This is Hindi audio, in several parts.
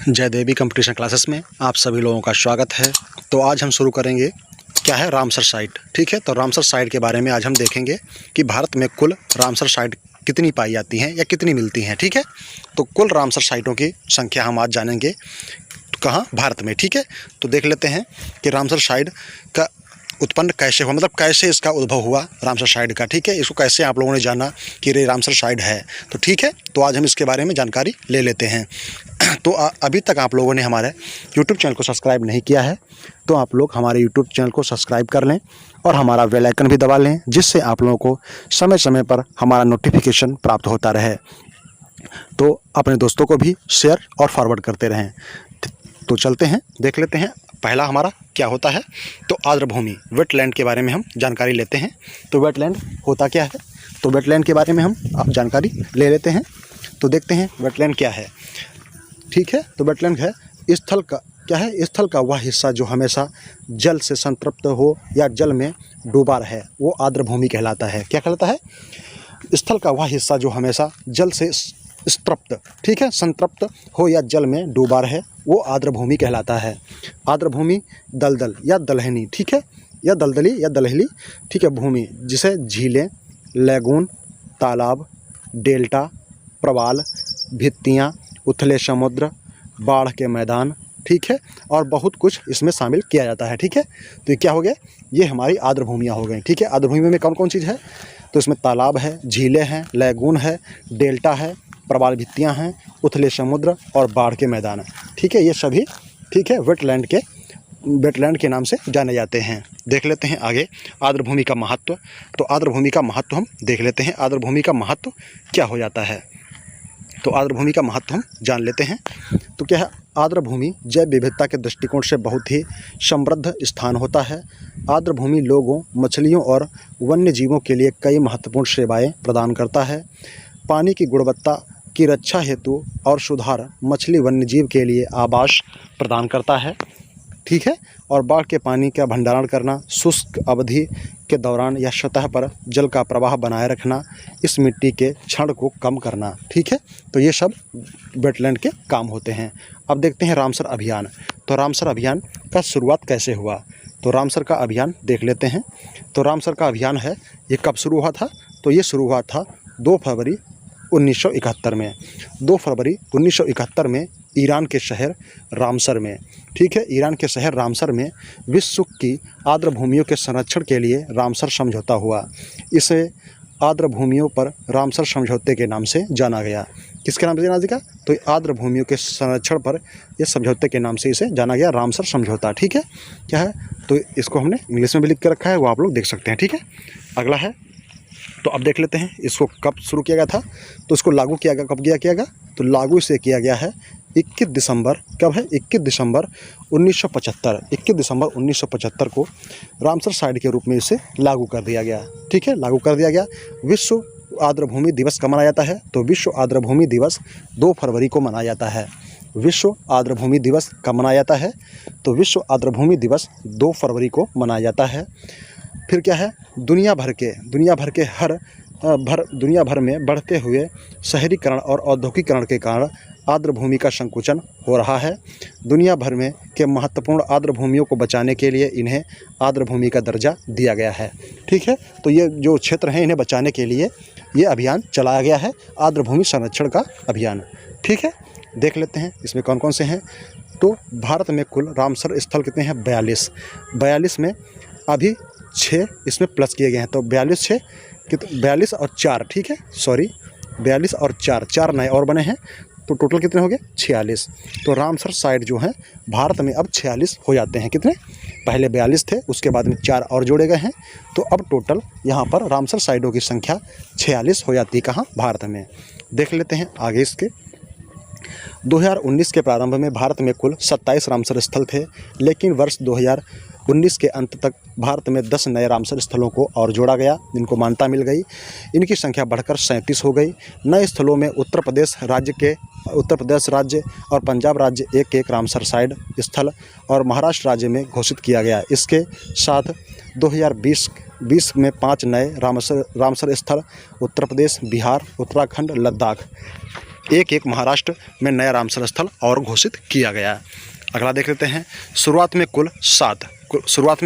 जय देवी कंपटीशन क्लासेस में आप सभी लोगों का स्वागत है। तो आज हम शुरू करेंगे क्या है रामसर साइट। ठीक है, तो रामसर साइट के बारे में आज हम देखेंगे कि भारत में कुल रामसर साइट कितनी पाई जाती हैं या कितनी मिलती हैं। ठीक है, तो कुल रामसर साइटों की संख्या हम आज जानेंगे कहाँ, भारत में। ठीक है, तो देख लेते हैं कि रामसर साइट का उत्पन्न कैसे हुआ, मतलब कैसे इसका उद्भव हुआ रामसर साइट का। ठीक है, इसको कैसे आप लोगों ने जाना कि ये रामसर साइट है। तो ठीक है, तो आज हम इसके बारे में जानकारी ले लेते हैं। तो अभी तक आप लोगों ने हमारे YouTube चैनल को सब्सक्राइब नहीं किया है तो आप लोग हमारे YouTube चैनल को सब्सक्राइब कर लें और हमारा बेल आइकन भी दबा लें, जिससे आप लोगों को समय समय पर हमारा नोटिफिकेशन प्राप्त होता रहे। तो अपने दोस्तों को भी शेयर और फॉरवर्ड करते रहें। तो चलते हैं, देख लेते हैं पहला हमारा क्या होता है। तो आर्द्रभूमि वेटलैंड के बारे में हम जानकारी लेते हैं। तो वेटलैंड होता क्या है, तो वेटलैंड के बारे में हम जानकारी ले लेते हैं। तो देखते हैं वेटलैंड क्या है। ठीक है, तो वेटलैंड है स्थल का क्या है, स्थल का वह हिस्सा जो हमेशा जल से संतृप्त हो या जल में डूबा रहे, वो आर्द्रभूमि कहलाता है। क्या कहलाता है? स्थल का वह हिस्सा जो हमेशा जल से स्तृप्त, ठीक है, संतृप्त हो या जल में डूबा रहे, वो आर्द्रभूमि कहलाता है। आर्द्रभूमि दलदल या दलहनी, ठीक है, या दलदली या दलहली, ठीक है, भूमि जिसे झीलें, लैगून, तालाब, डेल्टा, प्रवाल, भित्तियाँ, उथले समुद्र, बाढ़ के मैदान, ठीक है, और बहुत कुछ इसमें शामिल किया जाता है। ठीक है, तो ये क्या हो गया, ये हमारी आर्द्रभूमियाँ हो गई। ठीक है, आर्द्रभूमि में कौन कौन चीज़ है, तो इसमें तालाब है, झीलें हैं, लैगून है, डेल्टा है, प्रवाल भित्तियाँ हैं, उथले समुद्र और बाढ़ के मैदान। ठीक है, ये सभी ठीक है वेटलैंड के नाम से जाने जाते हैं। देख लेते हैं आगे आर्द्रभूमि का महत्व। तो आर्द्रभूमि का महत्व हम देख लेते हैं, आर्द्रभूमि का महत्व क्या हो जाता है। तो आर्द्रभूमि का महत्व हम जान लेते हैं। तो क्या है, आर्द्रभूमि जैव विविधता के दृष्टिकोण से बहुत ही समृद्ध स्थान होता है। आर्द्रभूमि लोगों, मछलियों और वन्य जीवों के लिए कई महत्वपूर्ण सेवाएं प्रदान करता है। पानी की गुणवत्ता की रक्षा हेतु और सुधार, मछली वन्यजीव के लिए आवास प्रदान करता है। ठीक है, और बाढ़ के पानी का भंडारण करना, शुष्क अवधि के दौरान या सतह पर जल का प्रवाह बनाए रखना, इस मिट्टी के क्षरण को कम करना। ठीक है, तो ये सब वेटलैंड के काम होते हैं। अब देखते हैं रामसर अभियान। तो रामसर अभियान का शुरुआत कैसे हुआ, तो रामसर का अभियान देख लेते हैं। तो रामसर का अभियान है, ये कब शुरू हुआ था, तो ये शुरू हुआ था 2 फरवरी 1971 में। 2 फरवरी 1971 में ईरान के शहर रामसर में, ठीक है, ईरान के शहर रामसर में विश्व की आर्द्रभूमियों के संरक्षण के लिए रामसर समझौता हुआ। इसे आर्द्रभूमियों पर रामसर समझौते के नाम से जाना गया। किसके नाम से जाना गया, तो आर्द्रभूमियों के संरक्षण पर यह समझौते के नाम से इसे जाना गया, रामसर समझौता। ठीक है, क्या है, तो इसको हमने इंग्लिश में भी लिख के रखा है, वो आप लोग देख सकते हैं। ठीक है, अगला है, तो अब देख लेते हैं इसको कब शुरू किया गया था। तो इसको लागू किया गया, कब किया गया, तो लागू इसे किया गया है 21 दिसंबर, कब है, 21 दिसंबर 1975। 21 दिसंबर 1975 को रामसर साइट के रूप में इसे लागू कर दिया गया। ठीक है, लागू कर दिया गया। विश्व आर्द्रभूमि दिवस कब मनाया जाता है, तो विश्व आर्द्रभूमि दिवस 2 फरवरी को मनाया जाता है। विश्व आर्द्रभूमि दिवस कब मनाया जाता है, तो विश्व आर्द्रभूमि दिवस 2 फरवरी को मनाया जाता है। फिर क्या है, दुनिया भर में बढ़ते हुए शहरीकरण और औद्योगिकरण के कारण आर्द्रभूमि का संकुचन हो रहा है। दुनिया भर में के महत्वपूर्ण आर्द्रभूमियों को बचाने के लिए इन्हें आर्द्रभूमि का दर्जा दिया गया है। ठीक है, तो ये जो क्षेत्र हैं इन्हें बचाने के लिए ये अभियान चलाया गया है, आर्द्रभूमि संरक्षण का अभियान। ठीक है, देख लेते हैं इसमें कौन कौन से हैं। तो भारत में कुल रामसर स्थल कितने हैं, 42 में अभी 6 इसमें प्लस किए गए हैं। तो 42 और 4, ठीक है, सॉरी 42 और 4 नए और बने हैं, तो टोटल कितने हो गए, 46। तो रामसर साइट जो है भारत में अब 46 हो जाते हैं। कितने, पहले 42 थे, उसके बाद में 4 और जोड़े गए हैं, तो अब टोटल यहाँ पर रामसर साइटों की संख्या 46 हो जाती है। कहाँ, भारत में। देख लेते हैं आगे इसके। 2019 के प्रारंभ में भारत में कुल 27 रामसर स्थल थे, लेकिन वर्ष 2019 के अंत तक भारत में 10 नए रामसर स्थलों को और जोड़ा गया, जिनको मान्यता मिल गई। इनकी संख्या बढ़कर 37 हो गई। नए स्थलों में उत्तर प्रदेश राज्य और पंजाब राज्य एक रामसर साइट स्थल और महाराष्ट्र राज्य में घोषित किया गया। इसके साथ 2020 में 5 नए रामसर स्थल उत्तर प्रदेश, बिहार, उत्तराखंड, लद्दाख एक एक महाराष्ट्र में नया रामसर स्थल और घोषित किया गया। अगला देख लेते हैं। शुरुआत में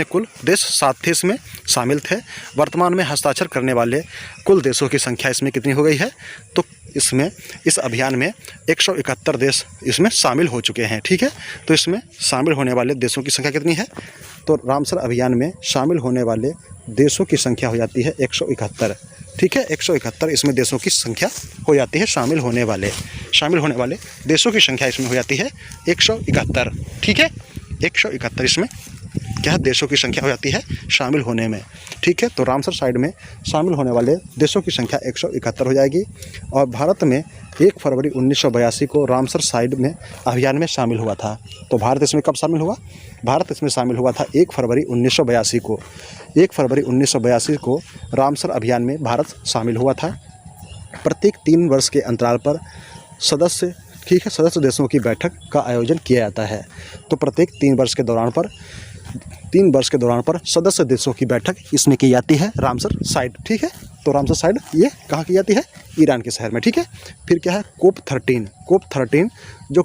कुल देश 7 थे इसमें शामिल थे। वर्तमान में हस्ताक्षर करने वाले कुल देशों की संख्या इसमें कितनी हो गई है? तो इसमें इस अभियान में 171 देश इसमें शामिल हो चुके हैं। ठीक है, तो इसमें शामिल होने वाले देशों की संख्या कितनी है? तो रामसर अभियान में शामिल होने वाले देशों की संख्या हो जाती है 171। ठीक है, 171 इसमें देशों की संख्या हो जाती है। शामिल होने वाले देशों की संख्या इसमें हो जाती है 171। ठीक है, 171 इसमें क्या है? देशों की संख्या हो जाती है शामिल होने में। ठीक है, तो रामसर साइट में शामिल होने वाले देशों की संख्या 171 हो जाएगी। और भारत में 1 फरवरी 1982 को रामसर साइट में अभियान में शामिल हुआ था। तो भारत इसमें कब शामिल हुआ? भारत इसमें शामिल हुआ था 1 फरवरी 1982 को। 1 फरवरी 1982 को रामसर अभियान में भारत शामिल हुआ था। प्रत्येक 3 वर्ष के अंतराल पर सदस्य देशों की बैठक का आयोजन किया जाता है। तो प्रत्येक 3 वर्ष के दौरान पर सदस्य देशों की बैठक इसमें की जाती है रामसर साइट। ठीक है, तो रामसर साइट ये कहाँ की जाती है? ईरान के शहर में। ठीक है, फिर क्या है? कोप 13 जो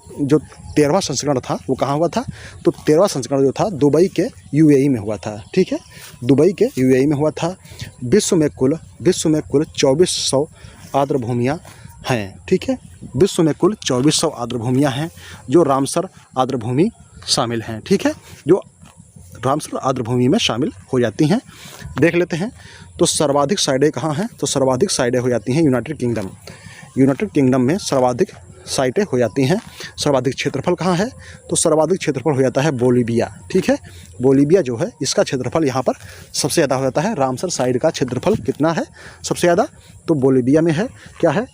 13वां संस्करण था वो कहाँ हुआ था? तो 13वां संस्करण जो था दुबई के UAE में हुआ था। ठीक है, दुबई के UAE में हुआ था। विश्व में कुल 2400 आर्द्रभूमियाँ हैं। ठीक है, विश्व में कुल 2400 आर्द्रभूमियाँ हैं जो रामसर आर्द्रभूमि शामिल हैं। ठीक है, जो रामसर आर्द्रभूमि में शामिल हो जाती हैं। देख लेते हैं। तो सर्वाधिक साइटें कहाँ हैं? तो सर्वाधिक साइटें हो जाती हैं यूनाइटेड किंगडम में सर्वाधिक साइटें हो जाती हैं। सर्वाधिक क्षेत्रफल कहाँ है? तो सर्वाधिक क्षेत्रफल हो जाता है बोलीविया। ठीक है, बोलीविया जो है इसका क्षेत्रफल यहाँ पर सबसे ज़्यादा हो जाता है। रामसर साइट का क्षेत्रफल कितना है सबसे ज़्यादा? तो बोलीविया में है। क्या है?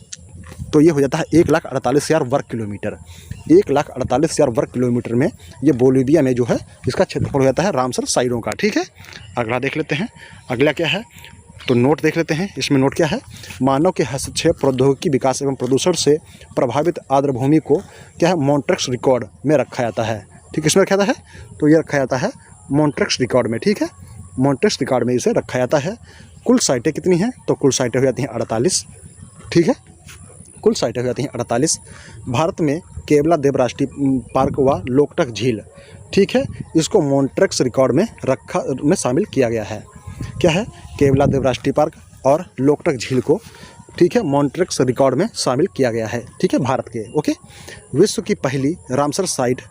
तो ये हो जाता है 1,48,000 वर्ग किलोमीटर। 1,48,000 वर्ग किलोमीटर में ये बोलीविया में जो है इसका क्षेत्रफल हो जाता है रामसर साइटों का। ठीक है, अगला देख लेते हैं। अगला क्या है? तो नोट देख लेते हैं। इसमें नोट क्या है? मानव के हस्तक्षेप, प्रौद्योगिकी विकास एवं प्रदूषण से प्रभावित आर्द्रभूमि को क्या है? मॉन्ट्रेक्स रिकॉर्ड में रखा जाता है। ठीक है, इसमें रखा जाता है तो ये रखा जाता है मॉन्ट्रेक्स रिकॉर्ड में। ठीक है, मॉन्ट्रेक्स रिकॉर्ड में इसे रखा जाता है। कुल साइटें कितनी हैं? तो कुल साइटें हो जाती हैं 48। ठीक है, कुल साइटें हो जाती हैं 48। भारत में केवला देव राष्ट्रीय पार्क व लोकटक झील, ठीक है, इसको मॉन्ट्रेक्स रिकॉर्ड में शामिल किया गया है। क्या है? केवला देव राष्ट्रीय पार्क और लोकटक झील को, ठीक है, मॉन्ट्रेक्स रिकॉर्ड में शामिल किया गया है। ठीक है, भारत के। ओके, विश्व की पहली रामसर साइट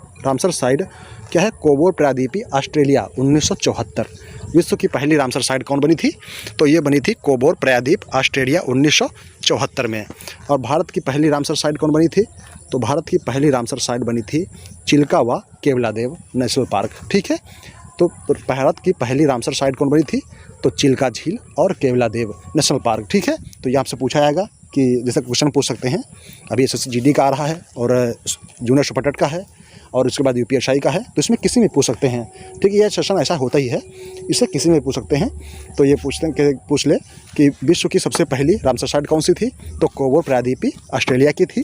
क्या है? कोबोर प्रायद्वीपी ऑस्ट्रेलिया 1974। विश्व की पहली रामसर साइट कौन बनी थी? तो ये बनी थी कोबोर प्रायद्वीप ऑस्ट्रेलिया 1974 में। और भारत की पहली रामसर साइट कौन बनी थी? तो भारत की पहली रामसर साइट बनी थी चिल्का व केवलादेव नेशनल पार्क। ठीक है, तो भारत की पहली रामसर साइट कौन बनी थी? तो चिल्का झील और केवलादेव नेशनल पार्क। ठीक है, तो ये आपसे पूछा जाएगा कि जैसे क्वेश्चन पूछ सकते हैं। अभी SSC GD का आ रहा है और जूनियर सुपरटेट का है और उसके बाद UPSI का है, तो इसमें किसी में पूछ सकते हैं। ठीक है, ये सेशन ऐसा होता ही है, इससे किसी में पूछ सकते हैं। तो ये पूछ ले कि विश्व की सबसे पहली रामसर साइट कौन सी थी? तो कोबोर प्रायद्वीपी ऑस्ट्रेलिया की थी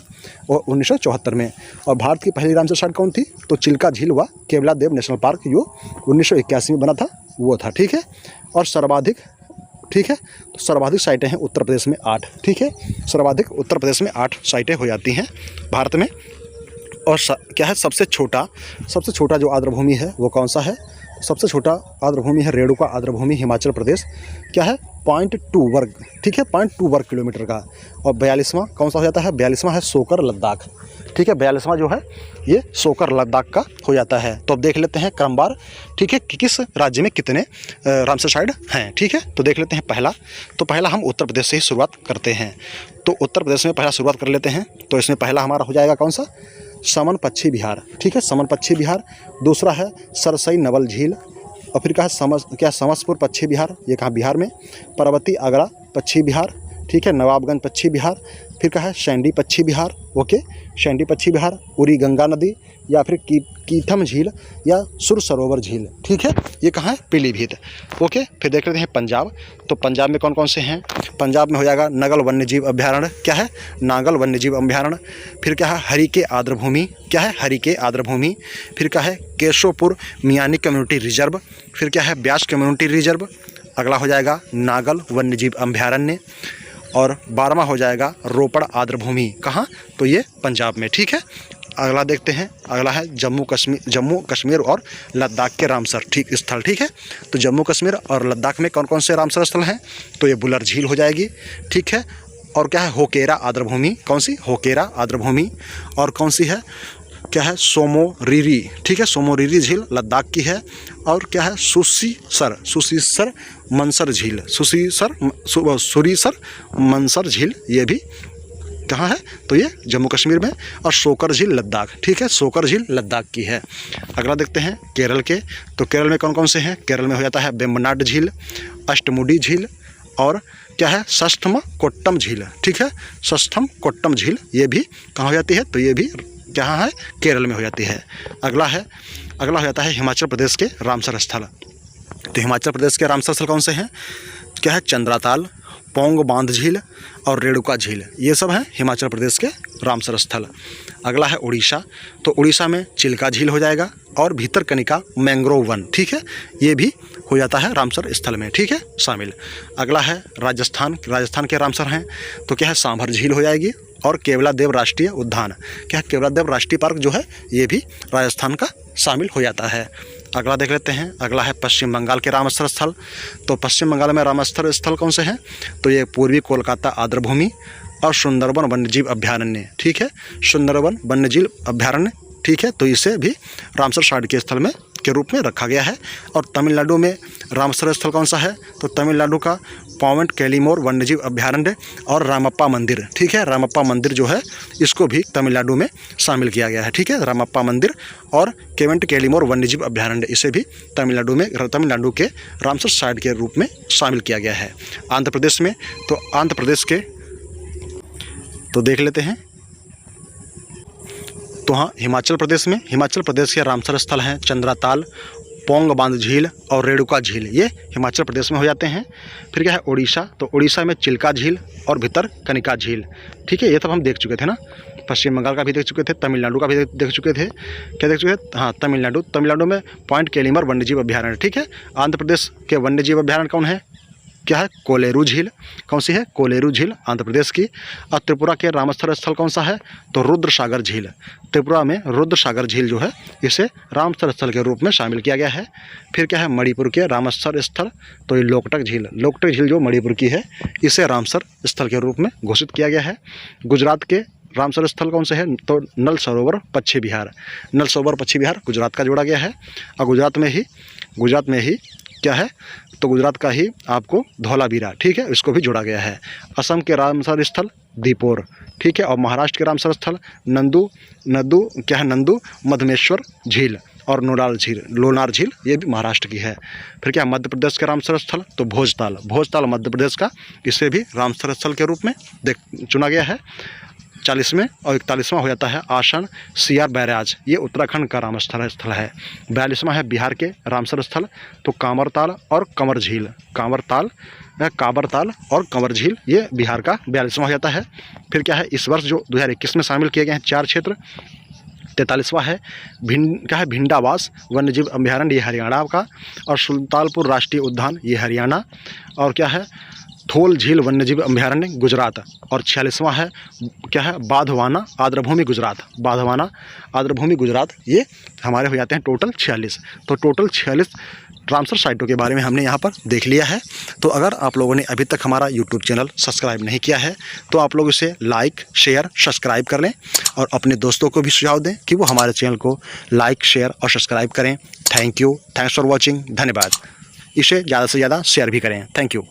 और 1974 में। और भारत की पहली रामसर साइट कौन थी? तो चिल्का झील व केवलादेव नेशनल पार्क जो 1981 में बना था वो था। ठीक है, और सर्वाधिक, ठीक है, तो सर्वाधिक साइटें हैं उत्तर प्रदेश में 8। ठीक है, सर्वाधिक उत्तर प्रदेश में 8 साइटें हो जाती हैं भारत में। और क्या है? सबसे छोटा जो आर्द्रभूमि है वो कौन सा है? सबसे छोटा आर्द्रभूमि है रेणुका आर्द्रभूमि, हिमाचल प्रदेश। क्या है? 0.2 वर्ग, ठीक है, 0.2 वर्ग किलोमीटर का। और 42वां कौन सा हो जाता है? 42वां है सोकर लद्दाख। ठीक है, 42वां जो है ये सोकर लद्दाख का हो जाता है। तो अब देख लेते हैं क्रमवार, ठीक है, कि किस राज्य में कितने रामसर साइट हैं। ठीक है, तो देख लेते हैं। पहला हम उत्तर प्रदेश से ही शुरुआत करते हैं। तो उत्तर प्रदेश में पहला शुरुआत कर लेते हैं। तो इसमें पहला हमारा हो जाएगा कौन सा? समन पक्षी विहार। ठीक है, समन पक्षी विहार। दूसरा है सरसई नवल झील। और फिर क्या समसपुर पक्षी विहार, ये कहाँ? बिहार में। पर्वती आगरा पक्षी विहार, ठीक है, नवाबगंज पक्षी विहार। फिर क्या है? शैंडी पक्षी विहार। ओके, शैंडी पक्षी विहार। उरी गंगा नदी या फिर कीथम झील या सुर सरोवर झील। ठीक है, ये कहाँ है? पीलीभीत। ओके, फिर देख लेते हैं पंजाब। तो पंजाब में कौन कौन से हैं? पंजाब में हो जाएगा नगल वन्यजीव अभ्यारण्य। क्या है? नागल वन्यजीव अभ्यारण्य। फिर क्या है? हरिके आर्द्रभूमि। क्या है? हरिके आर्द्रभूमि। फिर क्या है? Keshopur Miani community reserve. फिर क्या है? Beas community reserve. अगला हो जाएगा नागल वन्यजीव अभ्यारण्य। और 12वां हो जाएगा रोपड़ आर्द्रभूमि, कहाँ, तो ये पंजाब में, ठीक है। अगला देखते हैं, अगला है जम्मू कश्मीर और लद्दाख के रामसर ठीक स्थल, ठीक है। तो जम्मू कश्मीर और लद्दाख में कौन कौन से रामसर स्थल हैं, तो ये बुलर झील हो जाएगी, ठीक है। और क्या है, होकेरा आर्द्रभूमि, कौन सी, होकेरा आर्द्रभूमि। और कौन सी है, क्या है, सोमोरिरी, ठीक है, सोमोरिरी झील लद्दाख की है। और क्या है, सुसीसर मनसर झील, सुरीसर मनसर झील, ये भी कहाँ है, तो ये जम्मू कश्मीर में। और शोकर झील लद्दाख, ठीक है, शोकर झील लद्दाख की है। अगला देखते हैं केरल के, तो केरल में कौन कौन से हैं, केरल में हो जाता है वेम्बनाड झील, अष्टमुडी झील, और क्या है, सस्थम कोट्टम झील, ठीक है, सस्थम कोट्टम झील, ये भी कहाँ हो जाती है, तो ये भी कहाँ है, केरल में हो जाती है। अगला हो जाता है हिमाचल प्रदेश के रामसर स्थल। तो हिमाचल प्रदेश के रामसर स्थल कौन से हैं, क्या है, चंद्राताल, पौंग बांध झील और रेणुका झील, ये सब हैं हिमाचल प्रदेश के रामसर स्थल। अगला है उड़ीसा, तो उड़ीसा में चिल्का झील हो जाएगा और भीतरकनिका मैंग्रोव वन, ठीक है, ये भी हो जाता है रामसर स्थल में, ठीक है, शामिल। अगला है राजस्थान के रामसर हैं, तो क्या है, सांभर झील हो जाएगी और केवलादेव राष्ट्रीय उद्यान, क्या है, केवलादेव राष्ट्रीय पार्क जो है ये भी राजस्थान का शामिल हो जाता है। अगला देख लेते हैं, अगला है पश्चिम बंगाल के रामसर स्थल। तो पश्चिम बंगाल में रामसर स्थल कौन से हैं, तो ये पूर्वी कोलकाता आर्द्रभूमि और सुंदरबन वन्यजीव अभ्यारण्य, ठीक है, सुंदरबन वन्यजीव अभ्यारण्य, ठीक है, तो इसे भी रामसर साइट के स्थल में के रूप में रखा गया है। और तमिलनाडु में रामसर स्थल कौन सा है, तो तमिलनाडु का पॉवेंट कैलीमोर वन्यजीव अभ्यारण्य और रामप्पा मंदिर, ठीक है, रामप्पा मंदिर जो है इसको भी तमिलनाडु में शामिल किया गया है, ठीक है, रामप्पा मंदिर और केवेंट कैलीमोर वन्यजीव अभ्यारण्य, इसे भी तमिलनाडु के रामसर साइट के रूप में शामिल किया गया है। आंध्र प्रदेश में, तो आंध्र प्रदेश के तो देख लेते हैं, तो हाँ, हिमाचल प्रदेश के रामसर स्थल हैं चंद्राताल, पौंग बांध झील और रेणुका झील, ये हिमाचल प्रदेश में हो जाते हैं। फिर क्या है उड़ीसा, तो उड़ीसा में चिल्का झील और भीतरकनिका झील, ठीक है, ये सब हम देख चुके थे ना, पश्चिम बंगाल का भी देख चुके थे, तमिलनाडु का भी देख चुके थे, क्या देख चुके थे, हाँ, तमिलनाडु में पॉइंट कैलीमर वन्यजीव अभ्यारण्य, ठीक है। आंध्र प्रदेश के वन्यजीव अभ्यारण्य कौन है, क्या है, कोलेरू झील, कौन सी है, कोलेरू झील आंध्र प्रदेश की। और त्रिपुरा के रामसर स्थल कौन सा है, तो रुद्रसागर झील, त्रिपुरा में रुद्रसागर झील जो है इसे रामसर स्थल के रूप में शामिल किया गया है। फिर क्या है मणिपुर के रामसर स्थल, तो ये लोकटक झील जो मणिपुर की है इसे रामसर स्थल के रूप में घोषित किया गया है। गुजरात के रामसर स्थल कौन से है, तो नल सरोवर पश्चिम बिहार गुजरात का जोड़ा गया है। और गुजरात में ही क्या है, तो गुजरात का ही आपको धौलावीरा, ठीक है, इसको भी जोड़ा गया है। असम के रामसर स्थल दीपोर, ठीक है, और महाराष्ट्र के रामसर स्थल नंदू मधमेश्वर झील और लोनार झील, ये भी महाराष्ट्र की है। फिर क्या मध्य प्रदेश के रामसर स्थल, तो भोजताल मध्य प्रदेश का, इसे भी रामसर स्थल के रूप में चुना गया है। 40वें और 41वां हो जाता है आसन सियार बैराज, ये उत्तराखंड का रामसर स्थल है। 42वां है बिहार के रामसर स्थल, तो कांवरताल और कंवर झील, काबरताल और कंवर झील, ये बिहार का 42वां हो जाता है। फिर क्या है इस वर्ष जो 2021 में शामिल किए गए हैं 4 क्षेत्र, 43वां है भिंडावास वन्यजीव अभ्यारण्य, ये हरियाणा का। और सुल्तानपुर राष्ट्रीय उद्यान, ये हरियाणा। और क्या है थोल झील वन्यजीव अभ्यारण्य गुजरात। और 46वां है क्या है बाधवाना आर्द्रभूमि गुजरात, ये हमारे हो जाते हैं टोटल 46। तो टोटल 46 रामसर साइटों के बारे में हमने यहाँ पर देख लिया है। तो अगर आप लोगों ने अभी तक हमारा यूट्यूब चैनल सब्सक्राइब नहीं किया है तो आप लोग इसे लाइक शेयर सब्सक्राइब कर लें और अपने दोस्तों को भी सुझाव दें कि वो हमारे चैनल को लाइक शेयर और सब्सक्राइब करें। थैंक्स फॉर वॉचिंग, धन्यवाद। इसे ज़्यादा से ज़्यादा शेयर भी करें। Thank you.